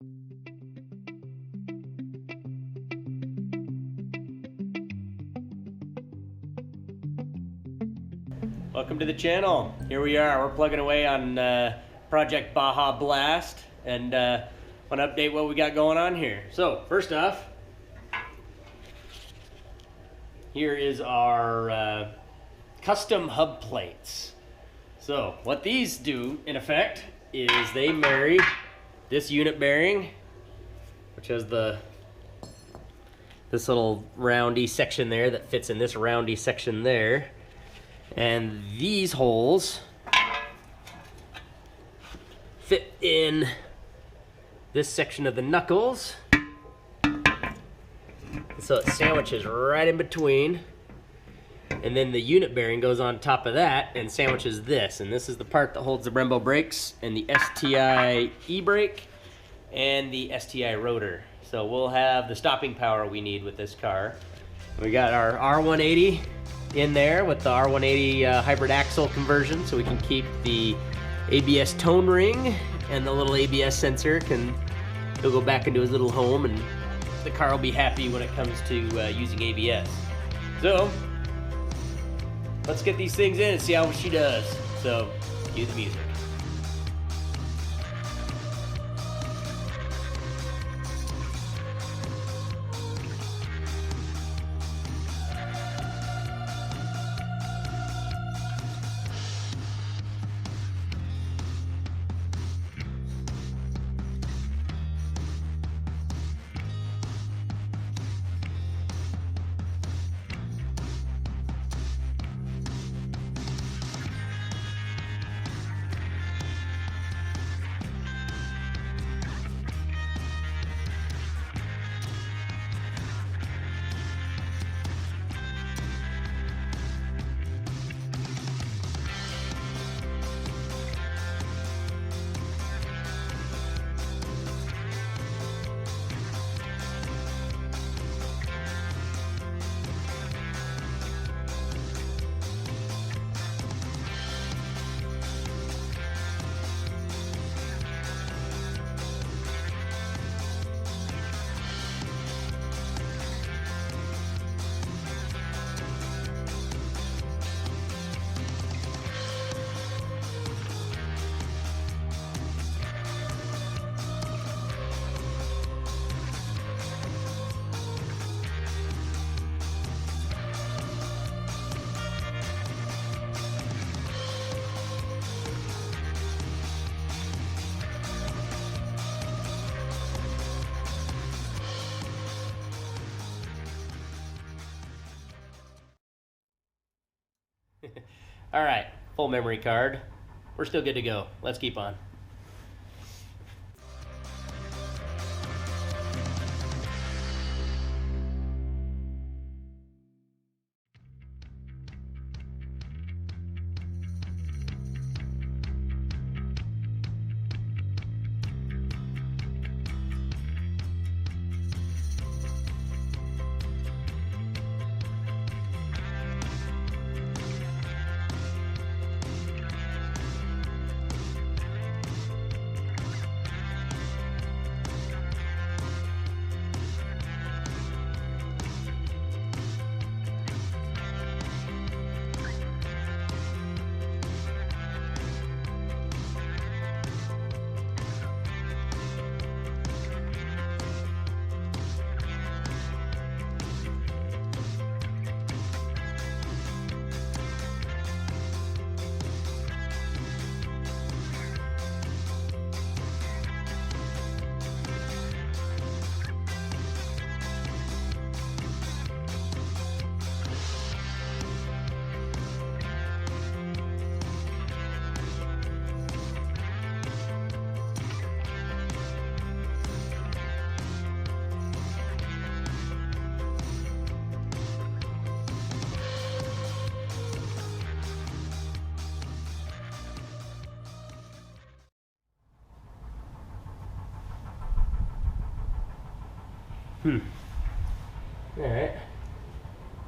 Welcome to the channel. Here we are. We're plugging away on Project Baja Blast, and want to update what we got going on here. So first off, here is our custom hub plates. So what these do in effect is they marry this unit bearing, which has this little roundy section there that fits in this roundy section there, and these holes fit in this section of the knuckles, so it sandwiches right in between, and then the unit bearing goes on top of that and sandwiches this, and this is the part that holds the brembo brakes and the STI e-brake and the STI rotor. So we'll have the stopping power we need with this car. We got our R180 in there with the R180 hybrid axle conversion, so we can keep the ABS tone ring, and the little ABS sensor he'll go back into his little home, and the car will be happy when it comes to using ABS. So let's get these things in and see how she does. So cue the music. All right, full memory card. We're still good to go. Let's keep on. Alright.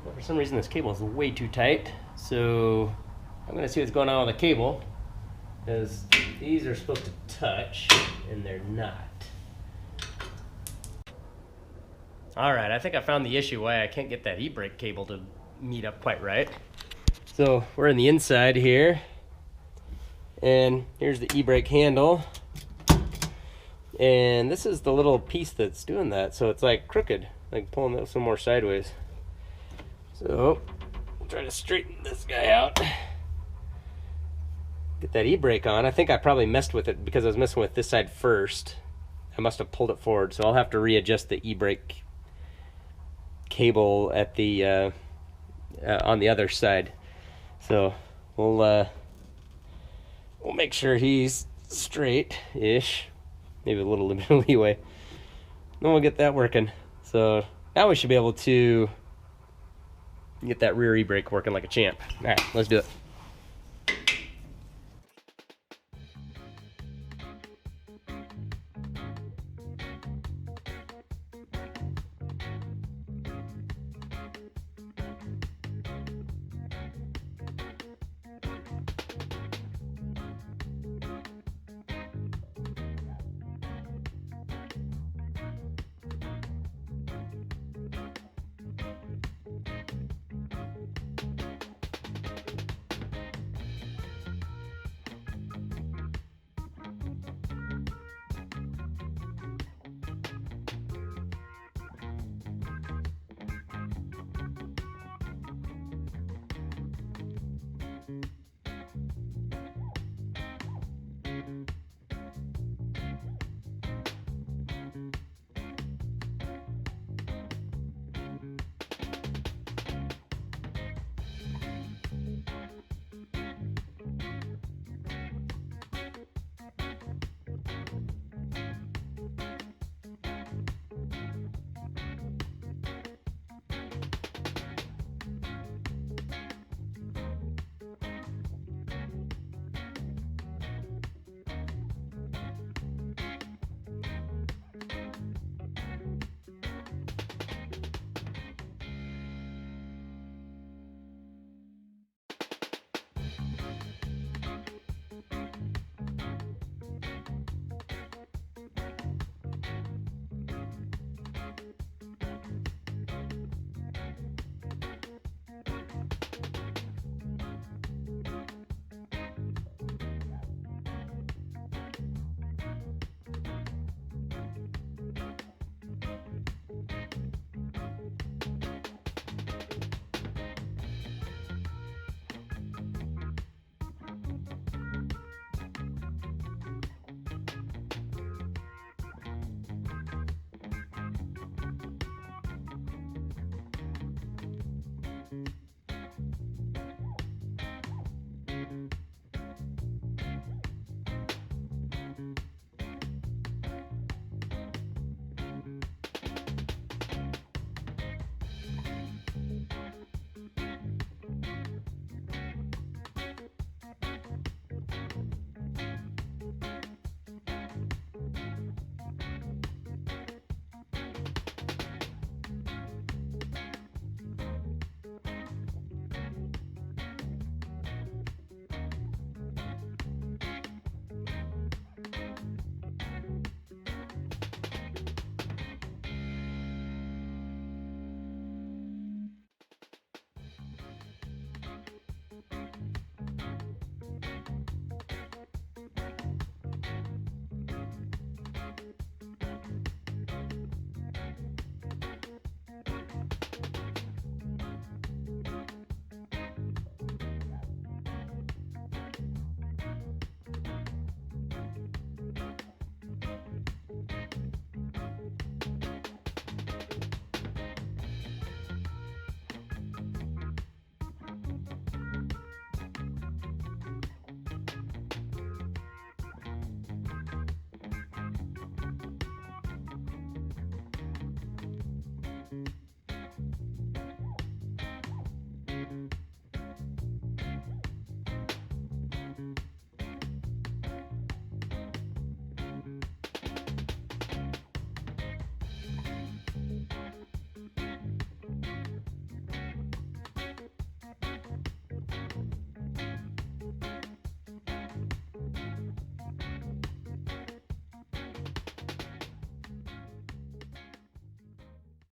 Well, for some reason this cable is way too tight, so I'm going to see what's going on with the cable, because these are supposed to touch, and they're not. All right, I think I found the issue why I can't get that e-brake cable to meet up quite right. So we're in the inside here, and here's the e-brake handle, and this is the little piece that's doing that, so it's like crooked, like pulling it some more sideways. So we'll try to straighten this guy out, get that e-brake on. I think I probably messed with it because I was messing with this side first. I must have pulled it forward, so I'll have to readjust the e-brake cable at the on the other side. So we'll make sure he's straight-ish, maybe a little bit of leeway. Then we'll get that working. So now we should be able to get that rear e-brake working like a champ. All right, let's do it.